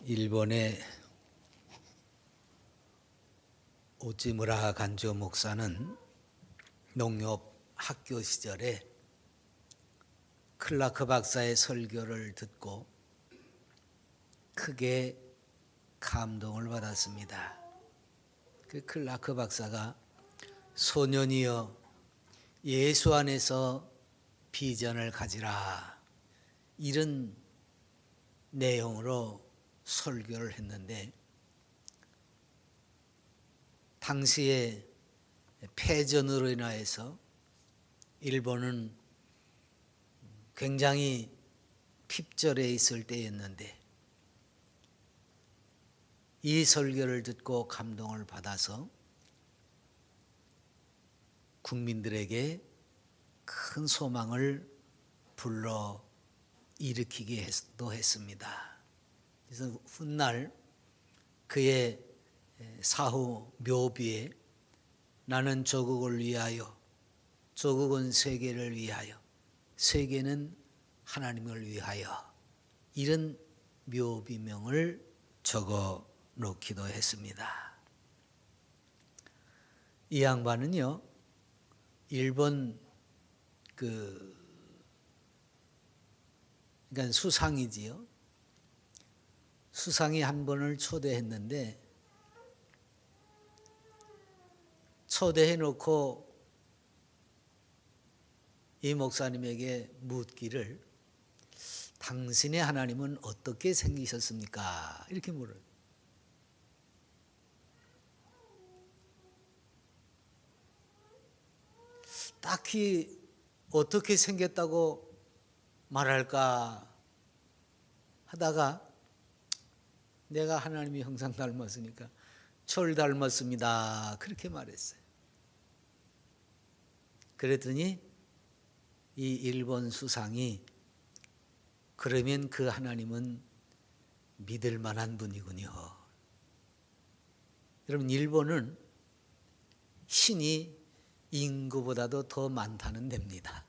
일본의 오찌무라 간조 목사는 농협 학교 시절에 클라크 박사의 설교를 듣고 크게 감동을 받았습니다. 그 클라크 박사가 소년이여 예수 안에서 비전을 가지라 이런 내용으로 설교를 했는데, 당시에 패전으로 인하여서 일본은 굉장히 핍절해 있을 때였는데, 이 설교를 듣고 감동을 받아서 국민들에게 큰 소망을 불러 일으키기도 했습니다. 그래서 훗날 그의 사후 묘비에 나는 조국을 위하여, 조국은 세계를 위하여, 세계는 하나님을 위하여 이런 묘비명을 적어 놓기도 했습니다. 이 양반은요, 일본 그러니까 수상이지요. 수상이 한 번을 초대했는데, 초대해 놓고 이 목사님에게 묻기를 당신의 하나님은 어떻게 생기셨습니까? 이렇게 물어요. 딱히 어떻게 생겼다고 말할까 하다가 내가 하나님의 형상 닮았으니까 철 닮았습니다. 그렇게 말했어요. 그랬더니 이 일본 수상이 그러면 그 하나님은 믿을 만한 분이군요. 여러분, 일본은 신이 인구보다도 더 많다는 데입니다.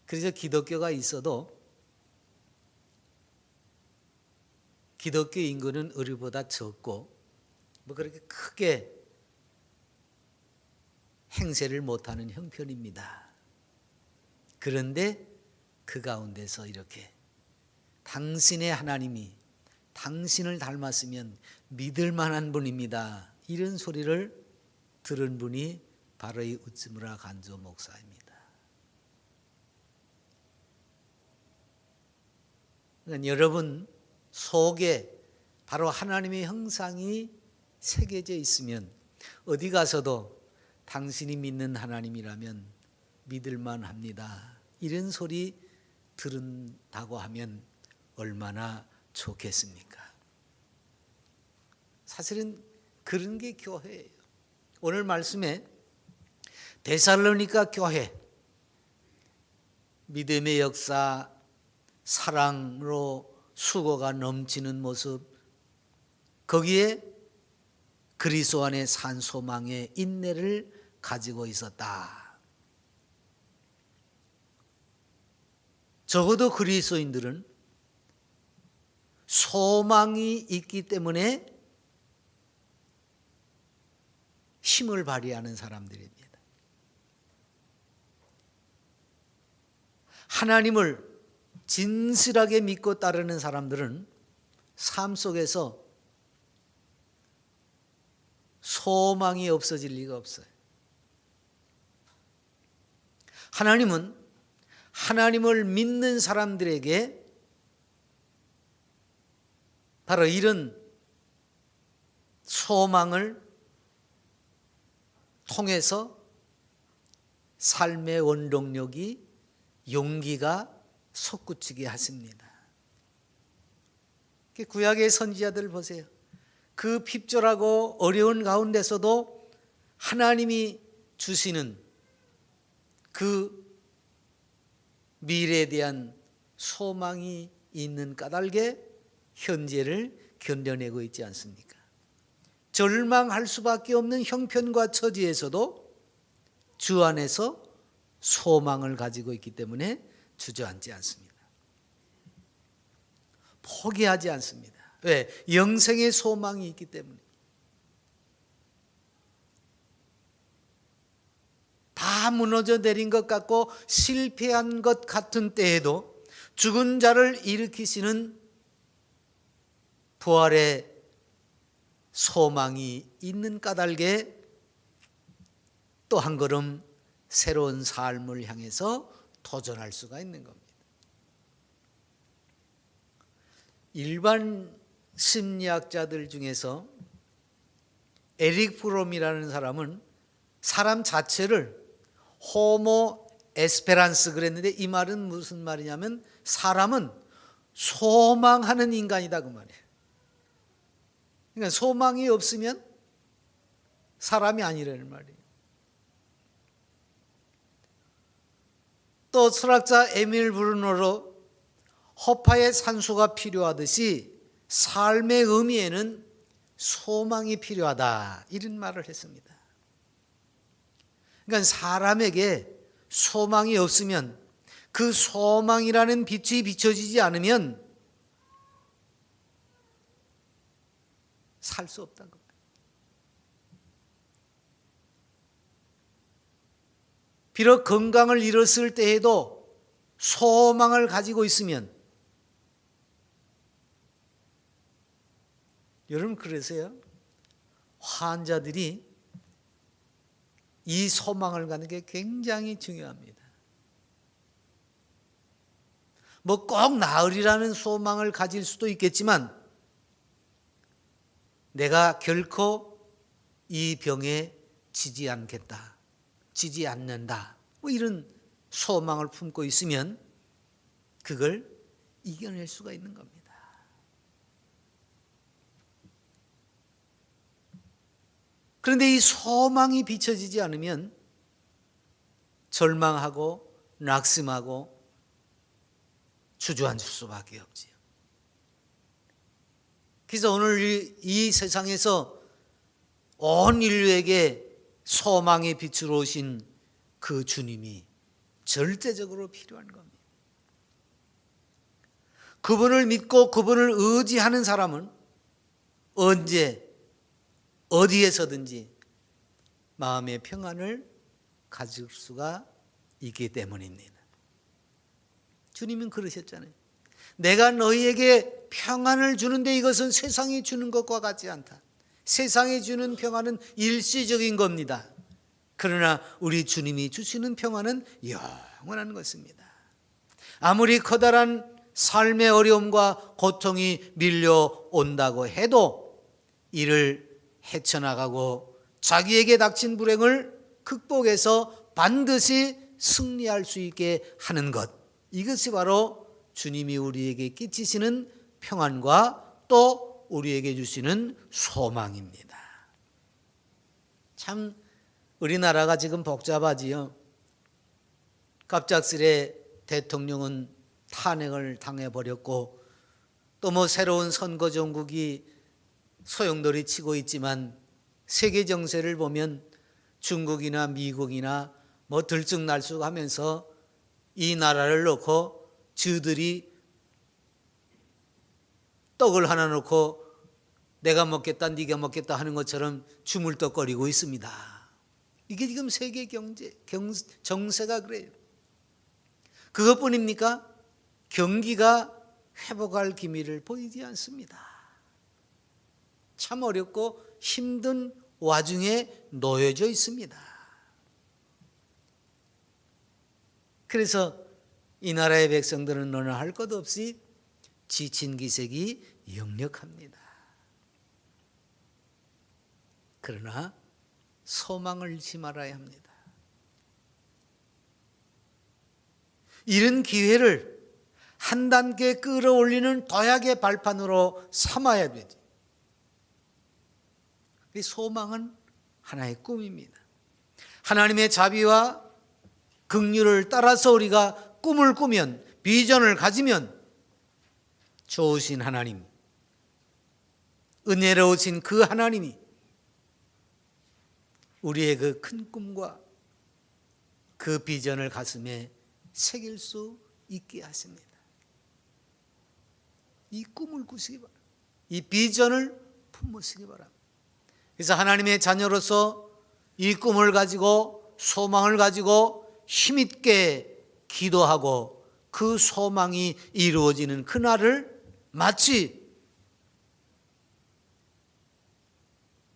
그래서 기독교가 있어도 기독교 인구는 우리보다 적고 뭐 그렇게 크게 행세를 못하는 형편입니다. 그런데 그 가운데서 이렇게 당신의 하나님이 당신을 닮았으면 믿을 만한 분입니다, 이런 소리를 들은 분이 바로 이 오찌무라 간조 목사입니다. 그러니까 여러분 속에 바로 하나님의 형상이 새겨져 있으면 어디 가서도 당신이 믿는 하나님이라면 믿을만 합니다, 이런 소리 들은다고 하면 얼마나 좋겠습니까? 사실은 그런 게 교회예요. 오늘 말씀에 데살로니가 교회, 믿음의 역사, 사랑으로 수고가 넘치는 모습, 거기에 그리스도 안에 산 소망의 인내를 가지고 있었다. 적어도 그리스도인들은 소망이 있기 때문에 힘을 발휘하는 사람들입니다. 하나님을 진실하게 믿고 따르는 사람들은 삶 속에서 소망이 없어질 리가 없어요. 하나님은 하나님을 믿는 사람들에게 바로 이런 소망을 통해서 삶의 원동력이, 용기가 솟구치게 하십니다. 구약의 선지자들 보세요. 그 핍절하고 어려운 가운데서도 하나님이 주시는 그 미래에 대한 소망이 있는 까닭에 현재를 견뎌내고 있지 않습니까? 절망할 수밖에 없는 형편과 처지에서도 주 안에서 소망을 가지고 있기 때문에 주저앉지 않습니다. 포기하지 않습니다. 왜? 영생의 소망이 있기 때문에. 다 무너져 내린 것 같고 실패한 것 같은 때에도 죽은 자를 일으키시는 부활의 소망이 있는 까닭에 또 한 걸음 새로운 삶을 향해서 도전할 수가 있는 겁니다. 일반 심리학자들 중에서 에릭 프롬이라는 사람은 사람 자체를 호모 에스페란스 그랬는데, 이 말은 무슨 말이냐면 사람은 소망하는 인간이다 그 말이에요. 그러니까 소망이 없으면 사람이 아니라는 말이에요. 또 철학자 에밀 브루노로 허파의 산소가 필요하듯이 삶의 의미에는 소망이 필요하다, 이런 말을 했습니다. 그러니까 사람에게 소망이 없으면, 그 소망이라는 빛이 비춰지지 않으면 살 수 없다는 겁니다. 비록 건강을 잃었을 때에도 소망을 가지고 있으면, 여러분 그러세요? 환자들이 이 소망을 갖는 게 굉장히 중요합니다. 뭐 꼭 나으리라는 소망을 가질 수도 있겠지만, 내가 결코 이 병에 지지 않겠다, 지지 않는다, 뭐 이런 소망을 품고 있으면 그걸 이겨낼 수가 있는 겁니다. 그런데 이 소망이 비춰지지 않으면 절망하고 낙심하고 주저앉을 수밖에 없지요. 그래서 오늘 이 세상에서 온 인류에게 소망의 빛으로 오신 그 주님이 절대적으로 필요한 겁니다. 그분을 믿고 그분을 의지하는 사람은 언제 어디에서든지 마음의 평안을 가질 수가 있기 때문입니다. 주님은 그러셨잖아요. 내가 너희에게 평안을 주는데 이것은 세상이 주는 것과 같지 않다. 세상이 주는 평안은 일시적인 겁니다. 그러나 우리 주님이 주시는 평안은 영원한 것입니다. 아무리 커다란 삶의 어려움과 고통이 밀려온다고 해도 이를 헤쳐나가고 자기에게 닥친 불행을 극복해서 반드시 승리할 수 있게 하는 것, 이것이 바로 주님이 우리에게 끼치시는 평안과 또 우리에게 주시는 소망입니다. 참 우리나라가 지금 복잡하지요. 갑작스레 대통령은 탄핵을 당해버렸고, 또 뭐 새로운 선거 정국이 소용돌이 치고 있지만, 세계 정세를 보면 중국이나 미국이나 뭐 들쭉날쭉하면서 이 나라를 놓고 저들이 떡을 하나 놓고 내가 먹겠다 네가 먹겠다 하는 것처럼 주물떡거리고 있습니다. 이게 지금 세계 정세가 그래요. 그것뿐입니까? 경기가 회복할 기미를 보이지 않습니다. 참 어렵고 힘든 와중에 놓여져 있습니다. 그래서 이 나라의 백성들은 너나 할 것 없이 지친 기색이 역력합니다. 그러나 소망을 잃지 말아야 합니다. 이런 기회를 한 단계 끌어올리는 도약의 발판으로 삼아야 되죠. 소망은 하나의 꿈입니다. 하나님의 자비와 긍휼을 따라서 우리가 꿈을 꾸면, 비전을 가지면 좋으신 하나님, 은혜로우신 그 하나님이 우리의 그 큰 꿈과 그 비전을 가슴에 새길 수 있게 하십니다. 이 꿈을 꾸시기 바랍니다. 이 비전을 품으시기 바랍니다. 그래서 하나님의 자녀로서 이 꿈을 가지고 소망을 가지고 힘있게 기도하고 그 소망이 이루어지는 그날을 마치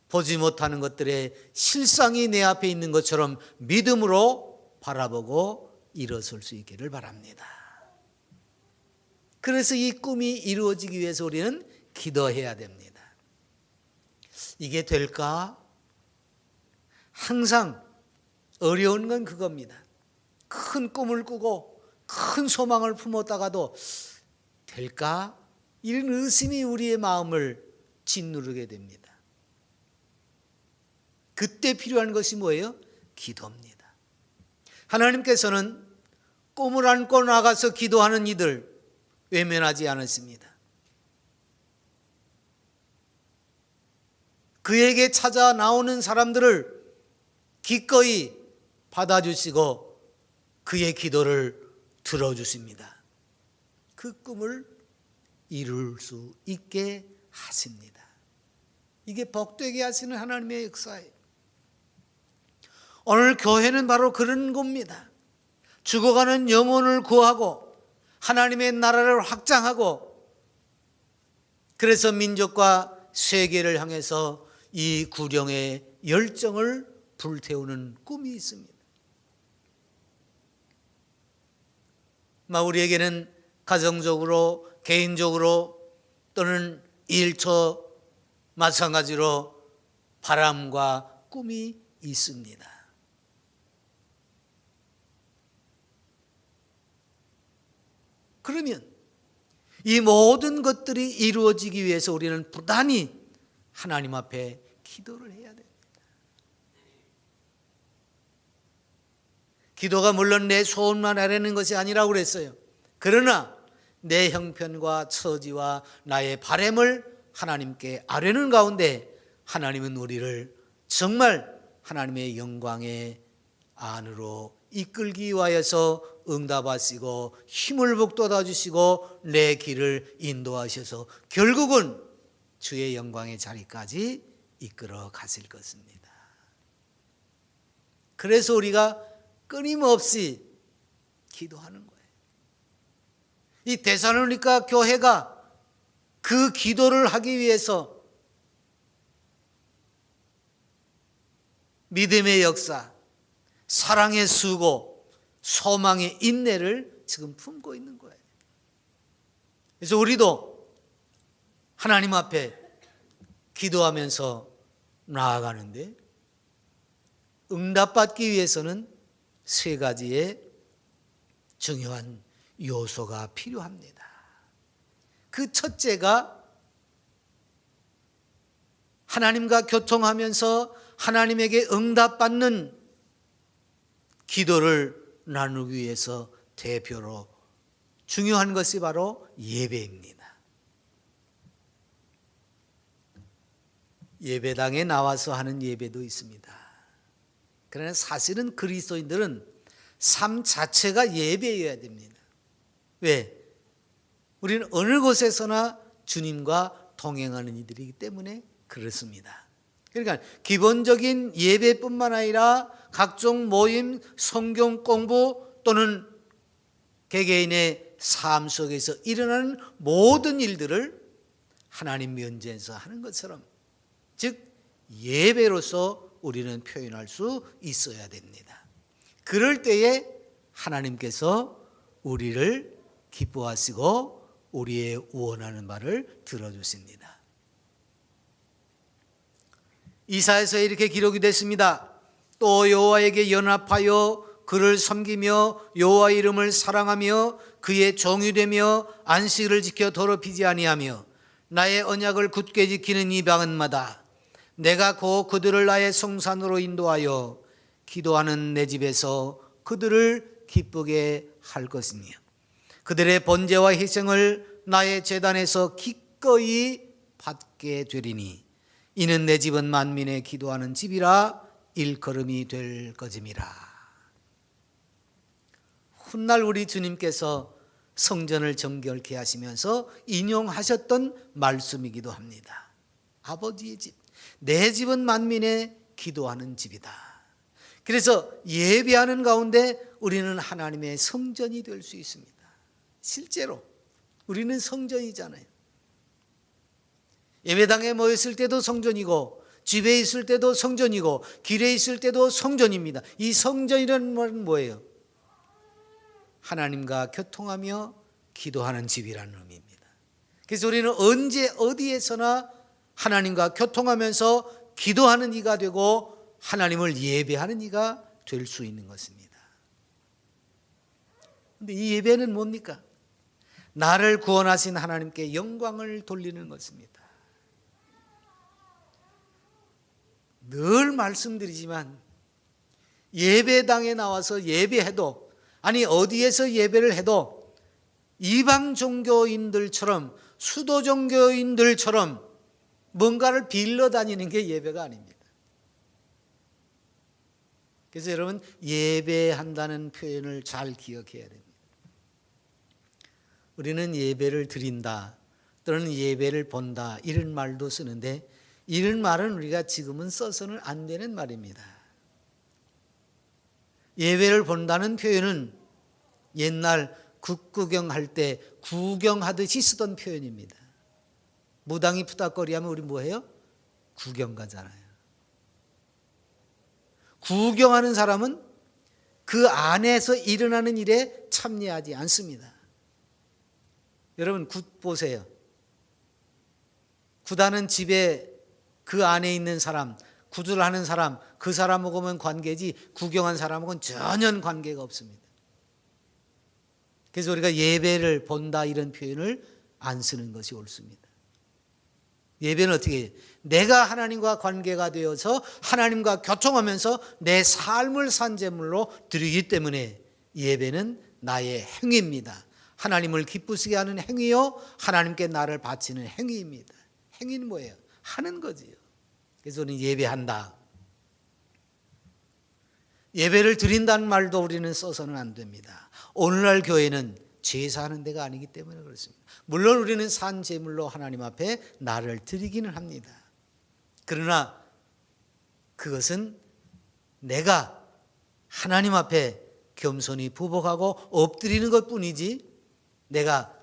보지 못하는 것들의 실상이 내 앞에 있는 것처럼 믿음으로 바라보고 일어설 수 있기를 바랍니다. 그래서 이 꿈이 이루어지기 위해서 우리는 기도해야 됩니다. 이게 될까? 항상 어려운 건 그겁니다. 큰 꿈을 꾸고 큰 소망을 품었다가도 될까? 이런 의심이 우리의 마음을 짓누르게 됩니다. 그때 필요한 것이 뭐예요? 기도입니다. 하나님께서는 꿈을 안고 나가서 기도하는 이들 외면하지 않았습니다. 그에게 찾아 나오는 사람들을 기꺼이 받아주시고 그의 기도를 들어주십니다. 그 꿈을 이룰 수 있게 하십니다. 이게 복되게 하시는 하나님의 역사예요. 오늘 교회는 바로 그런 겁니다. 죽어가는 영혼을 구하고 하나님의 나라를 확장하고 그래서 민족과 세계를 향해서 이 구령의 열정을 불태우는 꿈이 있습니다. 우리에게는 가정적으로 개인적으로 또는 일처 마찬가지로 바람과 꿈이 있습니다. 그러면 이 모든 것들이 이루어지기 위해서 우리는 부단히 하나님 앞에 기도를 해야 됩니다. 기도가 물론 내 소원만 아뢰는 것이 아니라고 그랬어요. 그러나 내 형편과 처지와 나의 바람을 하나님께 아뢰는 가운데 하나님은 우리를 정말 하나님의 영광의 안으로 이끌기 위하여서 응답하시고 힘을 북돋아 주시고 내 길을 인도하셔서 결국은 주의 영광의 자리까지 이끌어 가실 것입니다. 그래서 우리가 끊임없이 기도하는 거예요. 이 데살로니가 교회가 그 기도를 하기 위해서 믿음의 역사, 사랑의 수고, 소망의 인내를 지금 품고 있는 거예요. 그래서 우리도 하나님 앞에 기도하면서 나아가는데 응답받기 위해서는 세 가지의 중요한 요소가 필요합니다. 그 첫째가 하나님과 교통하면서 하나님에게 응답받는 기도를 나누기 위해서 대표로 중요한 것이 바로 예배입니다. 예배당에 나와서 하는 예배도 있습니다. 그러나 사실은 그리스도인들은 삶 자체가 예배여야 됩니다. 왜? 우리는 어느 곳에서나 주님과 동행하는 이들이기 때문에 그렇습니다. 그러니까 기본적인 예배뿐만 아니라 각종 모임, 성경 공부 또는 개개인의 삶 속에서 일어나는 모든 일들을 하나님 면前에서 하는 것처럼, 즉 예배로서 우리는 표현할 수 있어야 됩니다. 그럴 때에 하나님께서 우리를 기뻐하시고 우리의 원하는 바를 들어주십니다. 이사야서에 이렇게 기록이 됐습니다. 또 여호와에게 연합하여 그를 섬기며 여호와 이름을 사랑하며 그의 종이 되며 안식일을 지켜 더럽히지 아니하며 나의 언약을 굳게 지키는 이방은마다 내가 곧 그들을 나의 성산으로 인도하여 기도하는 내 집에서 그들을 기쁘게 할 것이며 그들의 번제와 희생을 나의 제단에서 기꺼이 받게 되리니 이는 내 집은 만민의 기도하는 집이라 일컬음이 될 것임이라. 훗날 우리 주님께서 성전을 정결케 하시면서 인용하셨던 말씀이기도 합니다. 아버지의 집, 내 집은 만민의 기도하는 집이다. 그래서 예배하는 가운데 우리는 하나님의 성전이 될 수 있습니다. 실제로 우리는 성전이잖아요. 예배당에 모였을 때도 성전이고, 집에 있을 때도 성전이고, 길에 있을 때도 성전입니다. 이 성전이라는 말은 뭐예요? 하나님과 교통하며 기도하는 집이라는 의미입니다. 그래서 우리는 언제 어디에서나 하나님과 교통하면서 기도하는 이가 되고 하나님을 예배하는 이가 될 수 있는 것입니다. 그런데 이 예배는 뭡니까? 나를 구원하신 하나님께 영광을 돌리는 것입니다. 늘 말씀드리지만 예배당에 나와서 예배해도, 아니 어디에서 예배를 해도 이방 종교인들처럼, 수도 종교인들처럼 뭔가를 빌러 다니는 게 예배가 아닙니다. 그래서 여러분, 예배한다는 표현을 잘 기억해야 됩니다. 우리는 예배를 드린다 또는 예배를 본다 이런 말도 쓰는데, 이런 말은 우리가 지금은 써서는 안 되는 말입니다. 예배를 본다는 표현은 옛날 국구경할 때 구경하듯이 쓰던 표현입니다. 무당이 푸닥거리 하면 우리 뭐해요? 구경 가잖아요. 구경하는 사람은 그 안에서 일어나는 일에 참여하지 않습니다. 여러분, 굿 보세요. 굿하는 집에 그 안에 있는 사람, 굿을 하는 사람, 그 사람하고만 관계지 구경한 사람하고는 전혀 관계가 없습니다. 그래서 우리가 예배를 본다 이런 표현을 안 쓰는 것이 옳습니다. 예배는 어떻게 해요? 내가 하나님과 관계가 되어서 하나님과 교통하면서 내 삶을 산제물로 드리기 때문에 예배는 나의 행위입니다. 하나님을 기쁘시게 하는 행위요, 하나님께 나를 바치는 행위입니다. 행위는 뭐예요? 하는 거지요. 그래서 우리는 예배한다. 예배를 드린다는 말도 우리는 써서는 안 됩니다. 오늘날 교회는 제사하는 데가 아니기 때문에 그렇습니다. 물론 우리는 산 제물로 하나님 앞에 나를 드리기는 합니다. 그러나 그것은 내가 하나님 앞에 겸손히 부복하고 엎드리는 것뿐이지 내가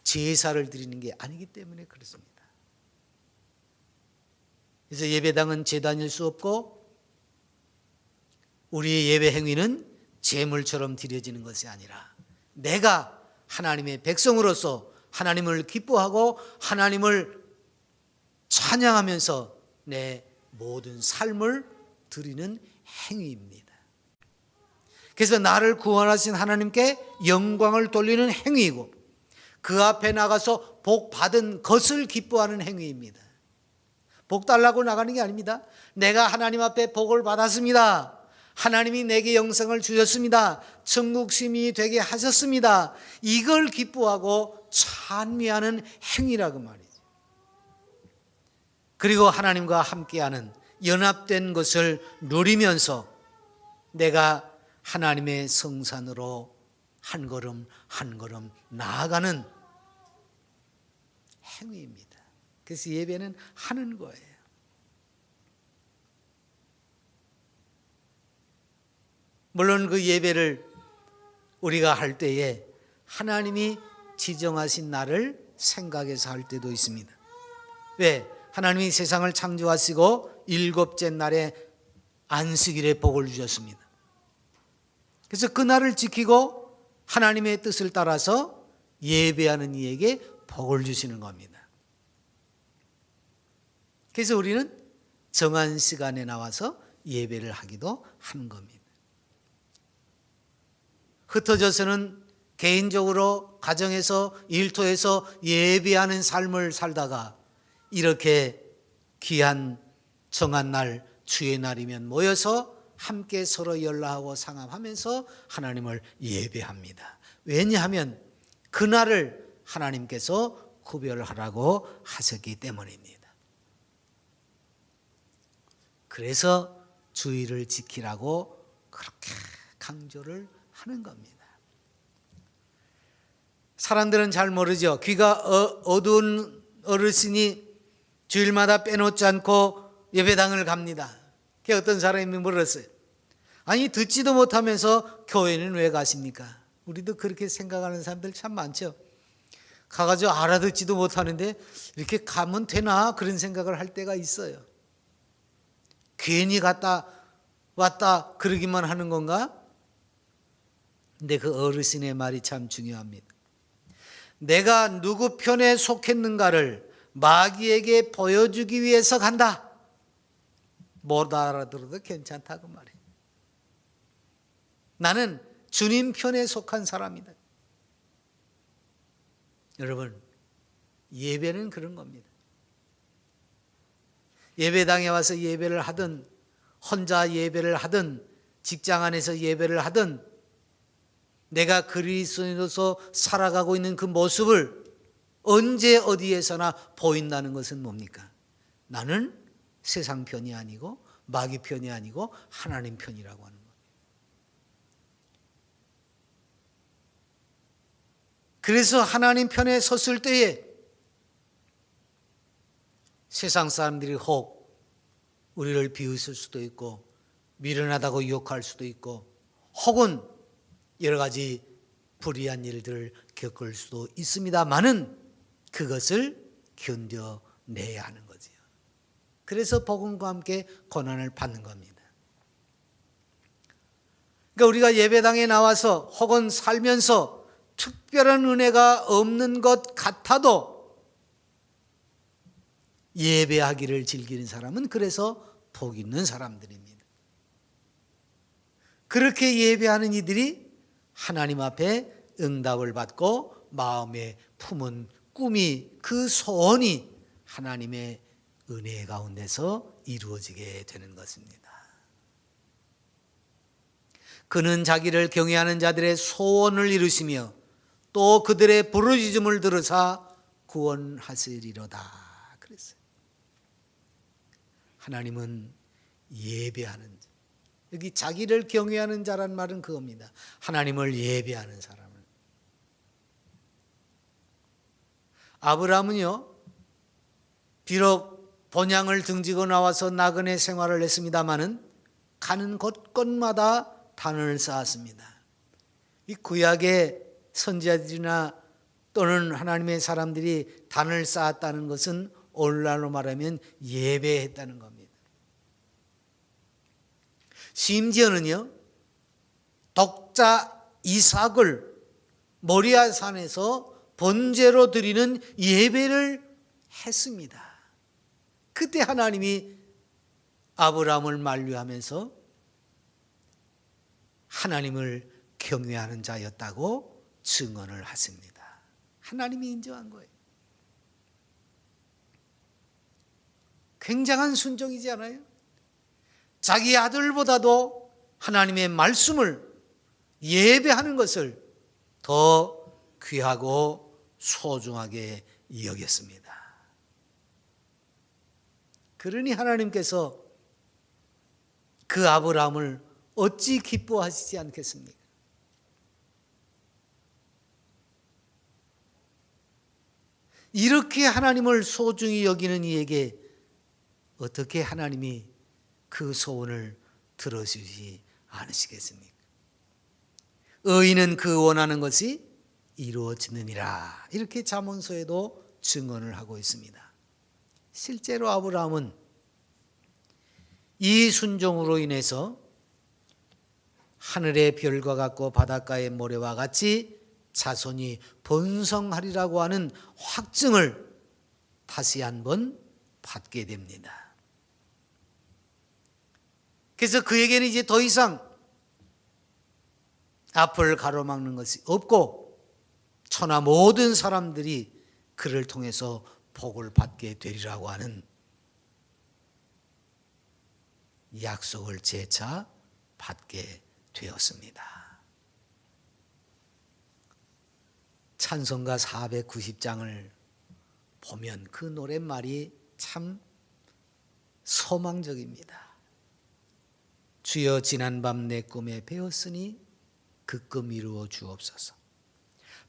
제사를 드리는 게 아니기 때문에 그렇습니다. 그래서 예배당은 제단일 수 없고 우리의 예배 행위는 제물처럼 드려지는 것이 아니라 내가 하나님의 백성으로서 하나님을 기뻐하고 하나님을 찬양하면서 내 모든 삶을 드리는 행위입니다. 그래서 나를 구원하신 하나님께 영광을 돌리는 행위이고 그 앞에 나가서 복 받은 것을 기뻐하는 행위입니다. 복 달라고 나가는 게 아닙니다. 내가 하나님 앞에 복을 받았습니다. 하나님이 내게 영생을 주셨습니다. 천국 시민이 되게 하셨습니다. 이걸 기뻐하고 찬미하는 행위라고 말이죠. 그리고 하나님과 함께하는 연합된 것을 누리면서 내가 하나님의 성산으로 한 걸음 한 걸음 나아가는 행위입니다. 그래서 예배는 하는 거예요. 물론 그 예배를 우리가 할 때에 하나님이 지정하신 날을 생각해서 할 때도 있습니다. 왜? 하나님이 세상을 창조하시고 일곱째 날에 안식일에 복을 주셨습니다. 그래서 그 날을 지키고 하나님의 뜻을 따라서 예배하는 이에게 복을 주시는 겁니다. 그래서 우리는 정한 시간에 나와서 예배를 하기도 하는 겁니다. 흩어져서는 개인적으로 가정에서 일터에서 예배하는 삶을 살다가 이렇게 귀한 정한 날 주의 날이면 모여서 함께 서로 연락하고 상함하면서 하나님을 예배합니다. 왜냐하면 그날을 하나님께서 구별하라고 하셨기 때문입니다. 그래서 주의를 지키라고 그렇게 강조를 하는 겁니다. 사람들은 잘 모르죠. 귀가 어두운 어르신이 주일마다 빼놓지 않고 예배당을 갑니다. 그 어떤 사람이 물었어요. 아니 듣지도 못하면서 교회는 왜 가십니까? 우리도 그렇게 생각하는 사람들 참 많죠. 가가지고 알아듣지도 못하는데 이렇게 가면 되나 그런 생각을 할 때가 있어요. 괜히 갔다 왔다 그러기만 하는 건가? 근데 그 어르신의 말이 참 중요합니다. 내가 누구 편에 속했는가를 마귀에게 보여주기 위해서 간다. 못 알아들어도 괜찮다 그 말이에요. 나는 주님 편에 속한 사람이다. 여러분, 예배는 그런 겁니다. 예배당에 와서 예배를 하든 혼자 예배를 하든 직장 안에서 예배를 하든 내가 그리스도인으로서 살아가고 있는 그 모습을 언제 어디에서나 보인다는 것은 뭡니까? 나는 세상 편이 아니고 마귀 편이 아니고 하나님 편이라고 하는 거예요. 그래서 하나님 편에 섰을 때에 세상 사람들이 혹 우리를 비웃을 수도 있고 미련하다고 유혹할 수도 있고 혹은 여러 가지 불의한 일들을 겪을 수도 있습니다만은 그것을 견뎌내야 하는 거지요. 그래서 복음과 함께 고난을 받는 겁니다. 그러니까 우리가 예배당에 나와서 혹은 살면서 특별한 은혜가 없는 것 같아도 예배하기를 즐기는 사람은 그래서 복 있는 사람들입니다. 그렇게 예배하는 이들이 하나님 앞에 응답을 받고 마음에 품은 꿈이 그 소원이 하나님의 은혜 가운데서 이루어지게 되는 것입니다. 그는 자기를 경외하는 자들의 소원을 이루시며 또 그들의 부르짖음을 들으사 구원하시리로다 그랬어요. 하나님은 예배하는 자, 여기 자기를 경외하는 자란 말은 그겁니다. 하나님을 예배하는 사람을. 아브라함은요, 비록 본향을 등지고 나와서 나그네 생활을 했습니다마는 가는 곳곳마다 단을 쌓았습니다. 이 구약의 선지자들이나 또는 하나님의 사람들이 단을 쌓았다는 것은 오늘날로 말하면 예배했다는 겁니다. 심지어는요, 독자 이삭을 모리아 산에서 번제로 드리는 예배를 했습니다. 그때 하나님이 아브라함을 만류하면서 하나님을 경외하는 자였다고 증언을 하십니다. 하나님이 인정한 거예요. 굉장한 순종이지 않아요? 자기 아들보다도 하나님의 말씀을 예배하는 것을 더 귀하고 소중하게 여겼습니다. 그러니 하나님께서 그 아브라함을 어찌 기뻐하시지 않겠습니까? 이렇게 하나님을 소중히 여기는 이에게 어떻게 하나님이 그 소원을 들어주지 않으시겠습니까? 의인은 그 원하는 것이 이루어지느니라. 이렇게 잠언서에도 증언을 하고 있습니다. 실제로 아브라함은 이 순종으로 인해서 하늘의 별과 같고 바닷가의 모래와 같이 자손이 번성하리라고 하는 확증을 다시 한번 받게 됩니다. 그래서 그에게는 이제 더 이상 앞을 가로막는 것이 없고 천하 모든 사람들이 그를 통해서 복을 받게 되리라고 하는 약속을 재차 받게 되었습니다. 찬송가 490장을 보면 그 노랫말이 참 소망적입니다. 주여 지난밤 내 꿈에 배웠으니 그 꿈 이루어 주옵소서.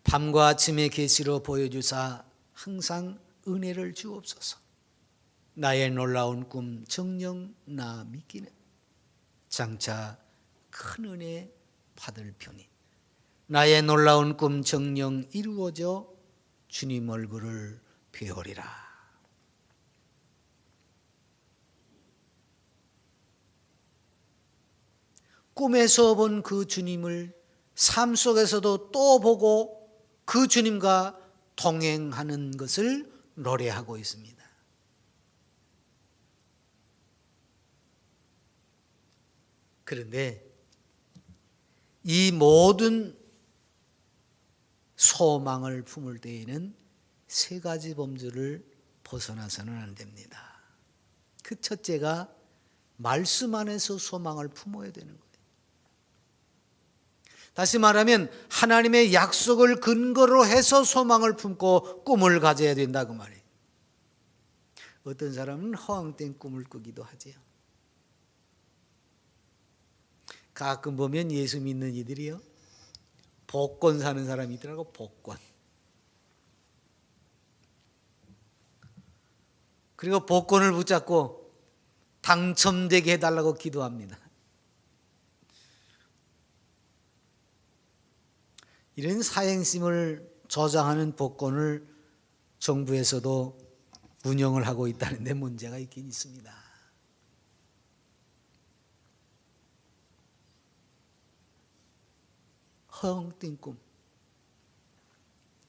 밤과 아침의 계시로 보여주사 항상 은혜를 주옵소서. 나의 놀라운 꿈 정녕 나 믿기는 장차 큰 은혜 받을 편이 나의 놀라운 꿈 정녕 이루어져 주님 얼굴을 배우리라. 꿈에서 본 그 주님을 삶 속에서도 또 보고 그 주님과 동행하는 것을 노래하고 있습니다. 그런데 이 모든 소망을 품을 때에는 세 가지 범주를 벗어나서는 안 됩니다. 그 첫째가 말씀 안에서 소망을 품어야 되는 거예요. 다시 말하면 하나님의 약속을 근거로 해서 소망을 품고 꿈을 가져야 된다 그 말이에요. 어떤 사람은 허황된 꿈을 꾸기도 하지요. 가끔 보면 예수 믿는 이들이요, 복권 사는 사람이 있더라고. 복권. 그리고 복권을 붙잡고 당첨되게 해달라고 기도합니다. 이런 사행심을 조장하는 복권을 정부에서도 운영을 하고 있다는데 문제가 있긴 있습니다. 허황된 꿈,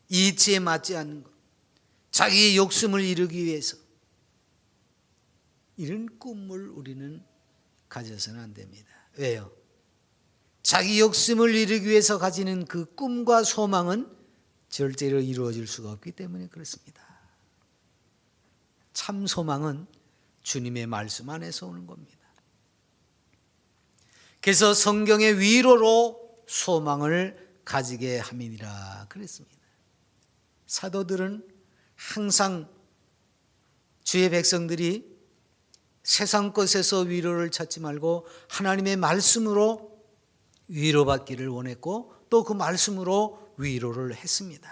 이치에 맞지 않는 것, 자기의 욕심을 이루기 위해서 이런 꿈을 우리는 가져서는 안 됩니다. 왜요? 자기 욕심을 이루기 위해서 가지는 그 꿈과 소망은 절대로 이루어질 수가 없기 때문에 그렇습니다. 참 소망은 주님의 말씀 안에서 오는 겁니다. 그래서 성경의 위로로 소망을 가지게 함이니라 그랬습니다. 사도들은 항상 주의 백성들이 세상 것에서 위로를 찾지 말고 하나님의 말씀으로 위로받기를 원했고 또 그 말씀으로 위로를 했습니다.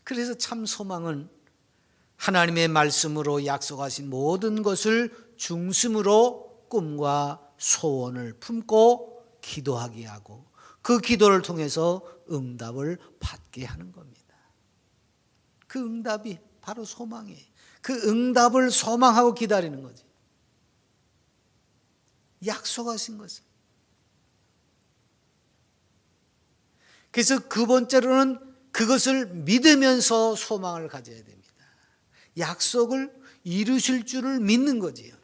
그래서 참 소망은 하나님의 말씀으로 약속하신 모든 것을 중심으로 꿈과 소원을 품고 기도하게 하고 그 기도를 통해서 응답을 받게 하는 겁니다. 그 응답이 바로 소망이에요. 그 응답을 소망하고 기다리는 거지. 약속하신 것을. 그래서 그 번째로는 그것을 믿으면서 소망을 가져야 됩니다. 약속을 이루실 줄을 믿는 거지요.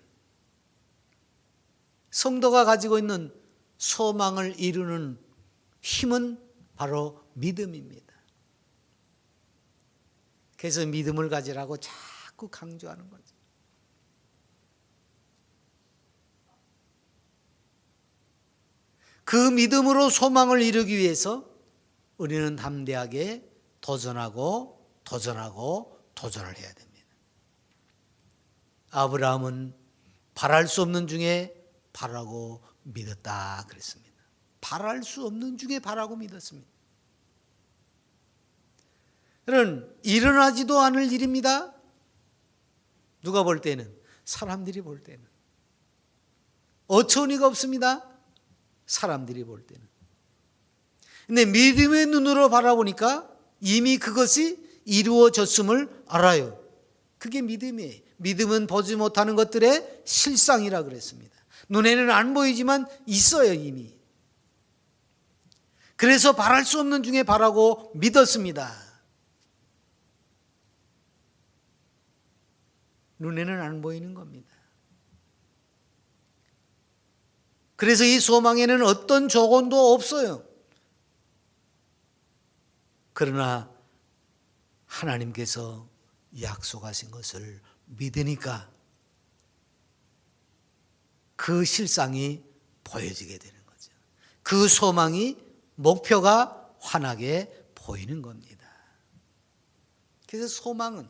성도가 가지고 있는 소망을 이루는 힘은 바로 믿음입니다. 그래서 믿음을 가지라고 자꾸 강조하는 거죠. 그 믿음으로 소망을 이루기 위해서 우리는 담대하게 도전을 해야 됩니다. 아브라함은 바랄 수 없는 중에 바라고 믿었다 그랬습니다. 바랄 수 없는 중에 바라고 믿었습니다. 그는 일어나지도 않을 일입니다. 누가 볼 때는, 사람들이 볼 때는 어처구니가 없습니다. 사람들이 볼 때는. 근데 믿음의 눈으로 바라보니까 이미 그것이 이루어졌음을 알아요. 그게 믿음이에요. 믿음은 보지 못하는 것들의 실상이라 그랬습니다. 눈에는 안 보이지만 있어요, 이미. 그래서 바랄 수 없는 중에 바라고 믿었습니다. 눈에는 안 보이는 겁니다. 그래서 이 소망에는 어떤 조건도 없어요. 그러나 하나님께서 약속하신 것을 믿으니까 그 실상이 보여지게 되는 거죠. 그 소망이, 목표가 환하게 보이는 겁니다. 그래서 소망은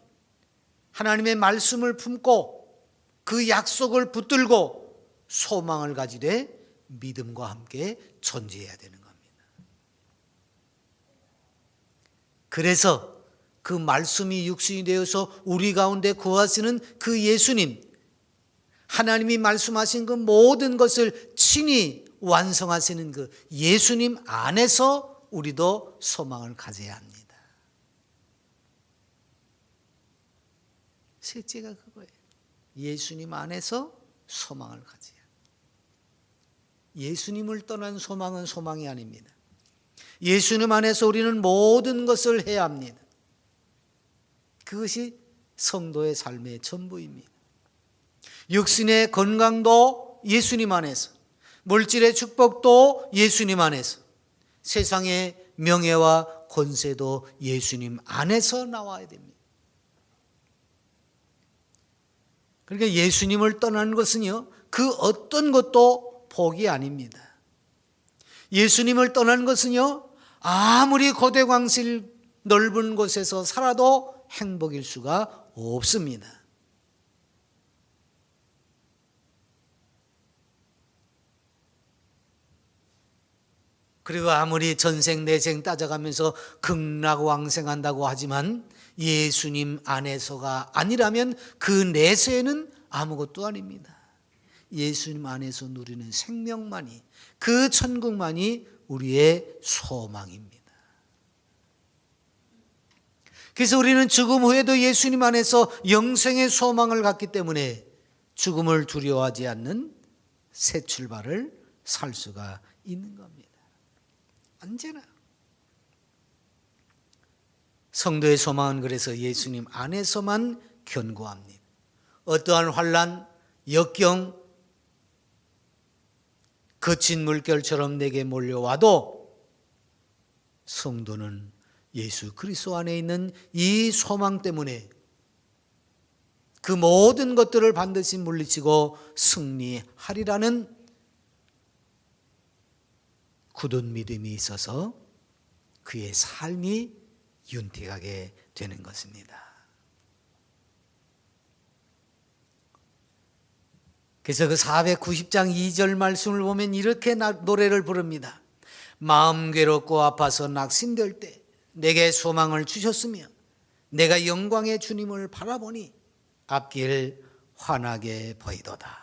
하나님의 말씀을 품고 그 약속을 붙들고 소망을 가지되 믿음과 함께 존재해야 되는 겁니다. 그래서 그 말씀이 육신이 되어서 우리 가운데 거하시는 그 예수님, 하나님이 말씀하신 그 모든 것을 친히 완성하시는 그 예수님 안에서 우리도 소망을 가져야 합니다. 셋째가 그거예요. 예수님 안에서 소망을 가져야. 예수님을 떠난 소망은 소망이 아닙니다. 예수님 안에서 우리는 모든 것을 해야 합니다. 그것이 성도의 삶의 전부입니다. 육신의 건강도 예수님 안에서, 물질의 축복도 예수님 안에서, 세상의 명예와 권세도 예수님 안에서 나와야 됩니다. 그러니까 예수님을 떠나는 것은요, 그 어떤 것도 복이 아닙니다. 예수님을 떠나는 것은요, 아무리 고대광실 넓은 곳에서 살아도 행복일 수가 없습니다. 그리고 아무리 전생 내생 따져가면서 극락왕생한다고 하지만 예수님 안에서가 아니라면 그 내세는 아무것도 아닙니다. 예수님 안에서 누리는 생명만이, 그 천국만이 우리의 소망입니다. 그래서 우리는 죽음 후에도 예수님 안에서 영생의 소망을 갖기 때문에 죽음을 두려워하지 않는 새 출발을 살 수가 있는 겁니다. 언제나. 성도의 소망은 그래서 예수님 안에서만 견고합니다. 어떠한 환난, 역경, 거친 물결처럼 내게 몰려와도 성도는 예수 그리스도 안에 있는 이 소망 때문에 그 모든 것들을 반드시 물리치고 승리하리라는 굳은 믿음이 있어서 그의 삶이 윤택하게 되는 것입니다. 그래서 그 490장 2절 말씀을 보면 이렇게 노래를 부릅니다. 마음 괴롭고 아파서 낙심될 때 내게 소망을 주셨으며 내가 영광의 주님을 바라보니 앞길 환하게 보이도다.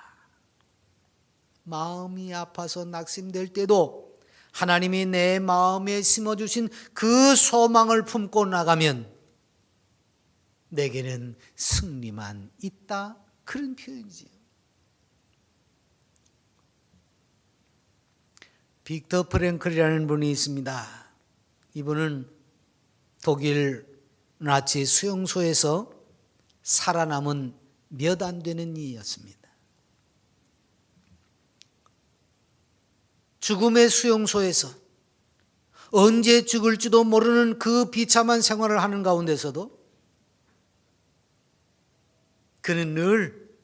마음이 아파서 낙심될 때도 하나님이 내 마음에 심어주신 그 소망을 품고 나가면 내게는 승리만 있다, 그런 표현이지요. 빅터 프랭클이라는 분이 있습니다. 이분은 독일 나치 수용소에서 살아남은 몇 안 되는 이였습니다. 죽음의 수용소에서 언제 죽을지도 모르는 그 비참한 생활을 하는 가운데서도 그는 늘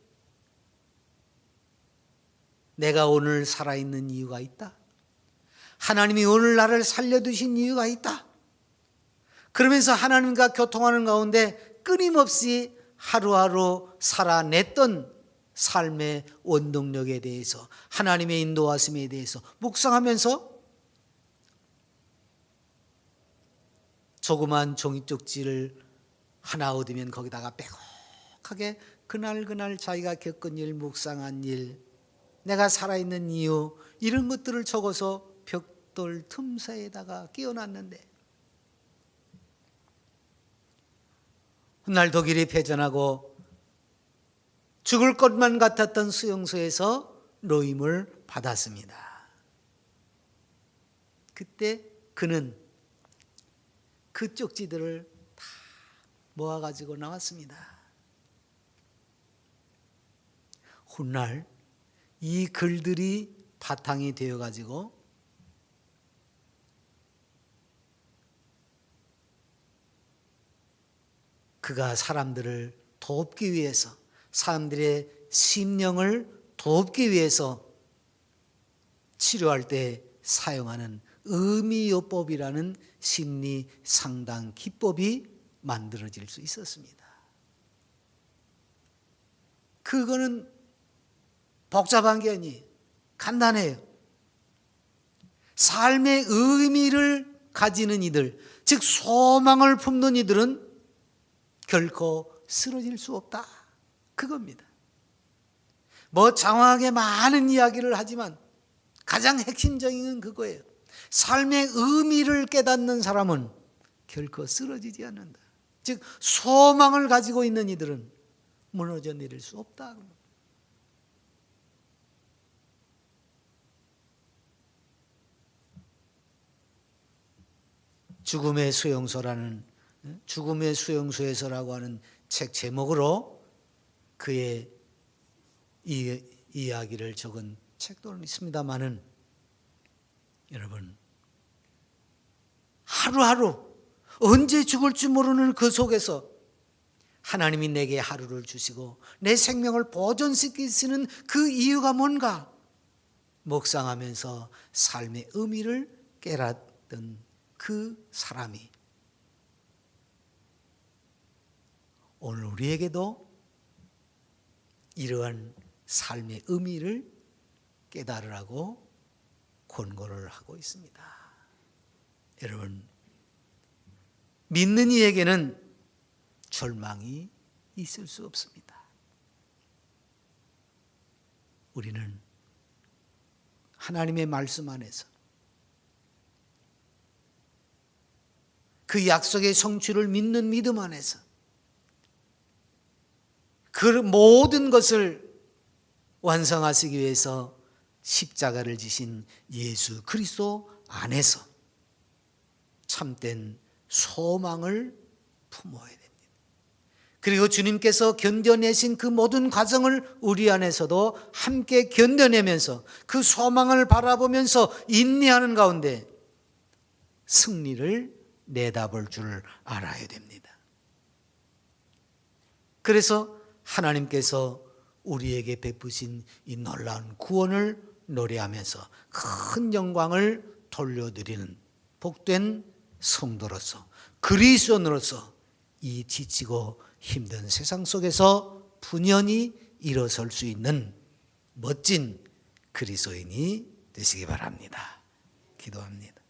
내가 오늘 살아있는 이유가 있다. 하나님이 오늘 나를 살려두신 이유가 있다. 그러면서 하나님과 교통하는 가운데 끊임없이 하루하루 살아냈던 삶의 원동력에 대해서, 하나님의 인도하심에 대해서 묵상하면서 조그만 종이쪽지를 하나 얻으면 거기다가 빼곡하게 그날 자기가 겪은 일, 묵상한 일, 내가 살아있는 이유, 이런 것들을 적어서 벽돌 틈새에다가 끼워놨는데 훗날 독일이 패전하고 죽을 것만 같았던 수용소에서 노임을 받았습니다. 그때 그는 그 쪽지들을 다 모아가지고 나왔습니다. 훗날 이 글들이 바탕이 되어가지고 그가 사람들을 돕기 위해서, 사람들의 심령을 돕기 위해서 치료할 때 사용하는 의미요법이라는 심리 상담 기법이 만들어질 수 있었습니다. 그거는 복잡한 게 아니에요. 간단해요. 삶의 의미를 가지는 이들, 즉 소망을 품는 이들은 결코 쓰러질 수 없다. 그겁니다. 뭐 장황하게 많은 이야기를 하지만 가장 핵심적인 건 그거예요. 삶의 의미를 깨닫는 사람은 결코 쓰러지지 않는다. 즉 소망을 가지고 있는 이들은 무너져 내릴 수 없다. 죽음의 수용소에서라고 하는 책 제목으로 그의 이 이야기를 적은 책도 있습니다마는 여러분 하루하루 언제 죽을지 모르는 그 속에서 하나님이 내게 하루를 주시고 내 생명을 보존시키시는 그 이유가 뭔가 묵상하면서 삶의 의미를 깨닫던 그 사람이 오늘 우리에게도 이러한 삶의 의미를 깨달으라고 권고를 하고 있습니다. 여러분, 믿는 이에게는 절망이 있을 수 없습니다. 우리는 하나님의 말씀 안에서 그 약속의 성취를 믿는 믿음 안에서 그 모든 것을 완성하시기 위해서 십자가를 지신 예수 그리스도 안에서 참된 소망을 품어야 됩니다. 그리고 주님께서 견뎌내신 그 모든 과정을 우리 안에서도 함께 견뎌내면서 그 소망을 바라보면서 인내하는 가운데 승리를 내다볼 줄 알아야 됩니다. 그래서 하나님께서 우리에게 베푸신 이 놀라운 구원을 노래하면서 큰 영광을 돌려드리는 복된 성도로서 그리스도인으로서 이 지치고 힘든 세상 속에서 분연히 일어설 수 있는 멋진 그리스도인이 되시기 바랍니다. 기도합니다.